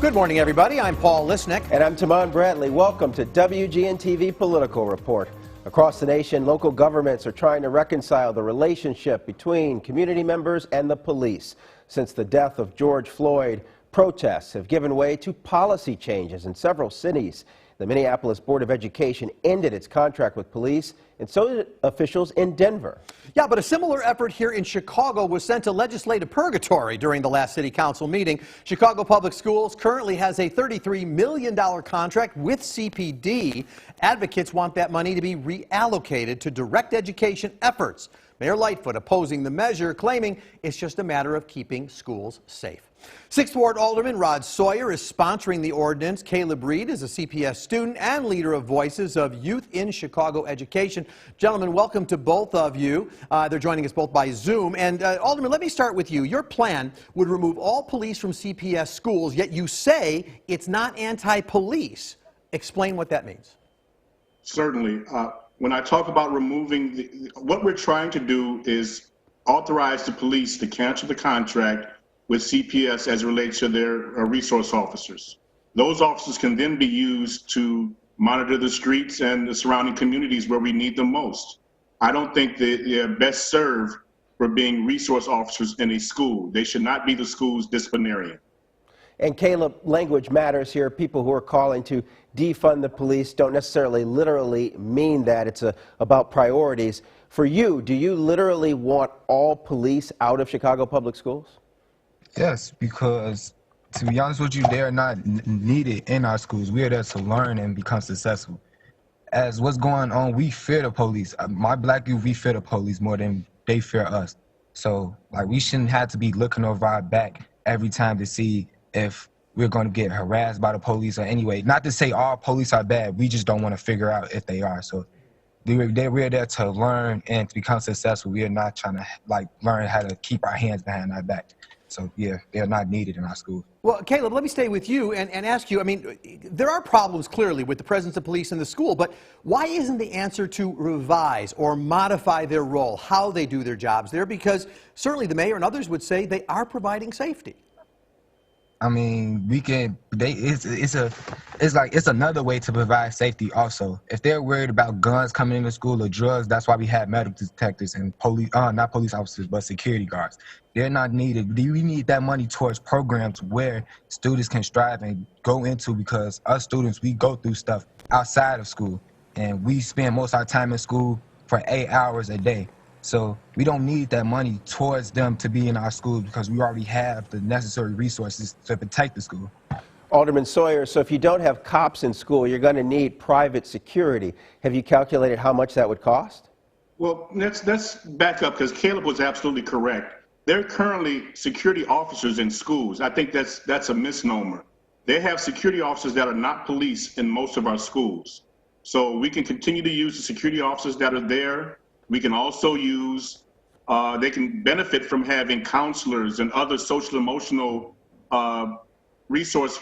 Good morning, everybody. I'm Paul Lisnick. And I'm Tamon Bradley. Welcome to WGN-TV Political Report. Across the nation, local governments are trying to reconcile the relationship between community members and the police. Since the death of George Floyd, protests have given way to policy changes in several cities. The Minneapolis Board of Education ended its contract with police, and so did officials in Denver. Yeah, but a similar effort here in Chicago was sent to legislative purgatory during the last city council meeting. Chicago Public Schools currently has a $33 million contract with CPD. Advocates want that money to be reallocated to direct education efforts. Mayor Lightfoot opposing the measure, claiming it's just a matter of keeping schools safe. 6th Ward Alderman Rod Sawyer is sponsoring the ordinance. Caleb Reed is a CPS student and leader of Voices of Youth in Chicago Education. Gentlemen, welcome to both of you. They're joining us both by Zoom. And Alderman, let me start with you. Your plan would remove all police from CPS schools, yet you say it's not anti-police. Explain what that means. Certainly. When I talk about removing, what we're trying to do is authorize the police to cancel the contract with CPS as it relates to their resource officers. Those officers can then be used to monitor the streets and the surrounding communities where we need them most. I don't think they're best served for being resource officers in a school. They should not be the school's disciplinarian. And Caleb, language matters here. People who are calling to defund the police don't necessarily literally mean that. It's about priorities. For you, do you literally want all police out of Chicago Public Schools? Yes, because to be honest with you, they are not needed in our schools. We are there to learn and become successful. As what's going on, we fear the police. My black youth, we fear the police more than they fear us. So, like, we shouldn't have to be looking over our back every time to see if we're going to get harassed by the police or anyway. Not to say all police are bad. We just don't want to figure out if they are. So we're there to learn and to become successful. We are not trying to learn how to keep our hands behind our back. So, yeah, they're not needed in our schools. Well, Caleb, let me stay with you and ask you, I mean, there are problems clearly with the presence of police in the school, but why isn't the answer to revise or modify their role, how they do their jobs there? Because certainly the mayor and others would say they are providing safety. I mean, it's another way to provide safety also. If they're worried about guns coming into school or drugs, that's why we have metal detectors and police, not police officers, but security guards. They're not needed. We need that money towards programs where students can strive and go into, because us students, we go through stuff outside of school and we spend most of our time in school for 8 hours a day. So we don't need that money towards them to be in our schools because we already have the necessary resources to protect the school. Alderman Sawyer, so if you don't have cops in school, you're going to need private security. Have you calculated how much that would cost? Well, let's back up, because Caleb was absolutely correct. There are currently security officers in schools. I think that's a misnomer. They have security officers that are not police in most of our schools. So we can continue to use the security officers that are there. We can also use, they can benefit from having counselors and other social emotional resource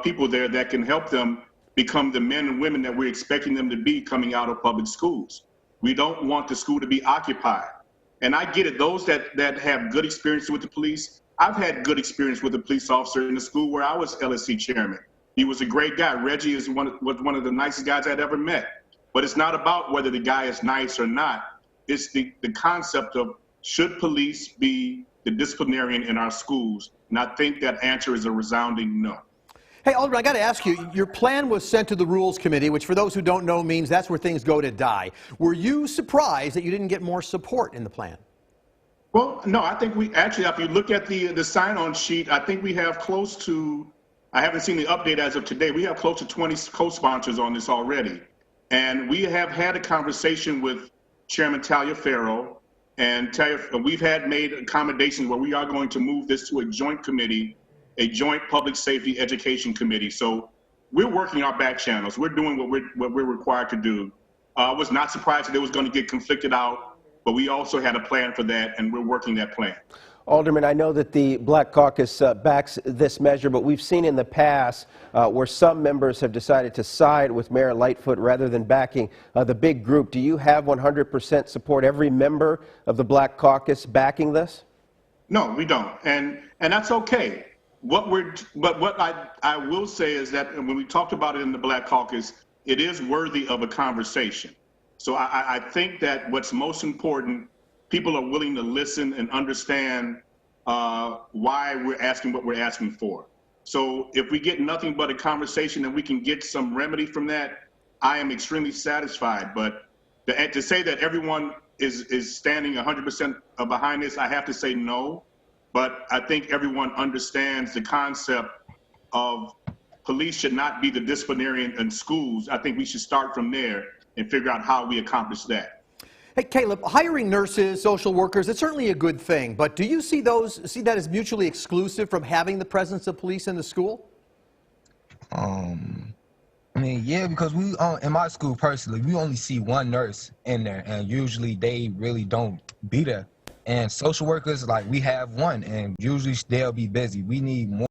people there that can help them become the men and women that we're expecting them to be coming out of public schools. We don't want the school to be occupied. And I get it, those that have good experience with the police, I've had good experience with a police officer in the school where I was LSC chairman. He was a great guy. Reggie was one of the nicest guys I'd ever met. But it's not about whether the guy is nice or not. It's the concept of, should police be the disciplinarian in our schools? And I think that answer is a resounding no. Hey, Alderman, I got to ask you, your plan was sent to the Rules Committee, which for those who don't know means that's where things go to die. Were you surprised that you didn't get more support in the plan? Well, no, I think we actually, if you look at the sign-on sheet, I think we have close to, I haven't seen the update as of today, we have close to 20 co-sponsors on this already. And we have had a conversation with Chairman Taliaferro, and we've made accommodations where we are going to move this to a joint committee, a joint public safety education committee. So we're working our back channels. We're doing what we're required to do. I was not surprised that it was going to get conflicted out, but we also had a plan for that, and we're working that plan. Alderman, I know that the Black Caucus backs this measure, but we've seen in the past where some members have decided to side with Mayor Lightfoot rather than backing the big group. Do you have 100% support, every member of the Black Caucus backing this? No, we don't, and that's okay. what I will say is that when we talked about it in the Black Caucus, it is worthy of a conversation. So I think that what's most important, people are willing to listen and understand why we're asking what we're asking for. So if we get nothing but a conversation and we can get some remedy from that, I am extremely satisfied. But to say that everyone is standing 100% behind this, I have to say no. But I think everyone understands the concept of police should not be the disciplinarian in schools. I think we should start from there and figure out how we accomplish that. Hey, Caleb, hiring nurses, social workers, it's certainly a good thing, but do you see that as mutually exclusive from having the presence of police in the school? I mean, yeah, because we in my school personally, we only see one nurse in there, and usually they really don't be there. And social workers, like, we have one, and usually they'll be busy. We need more.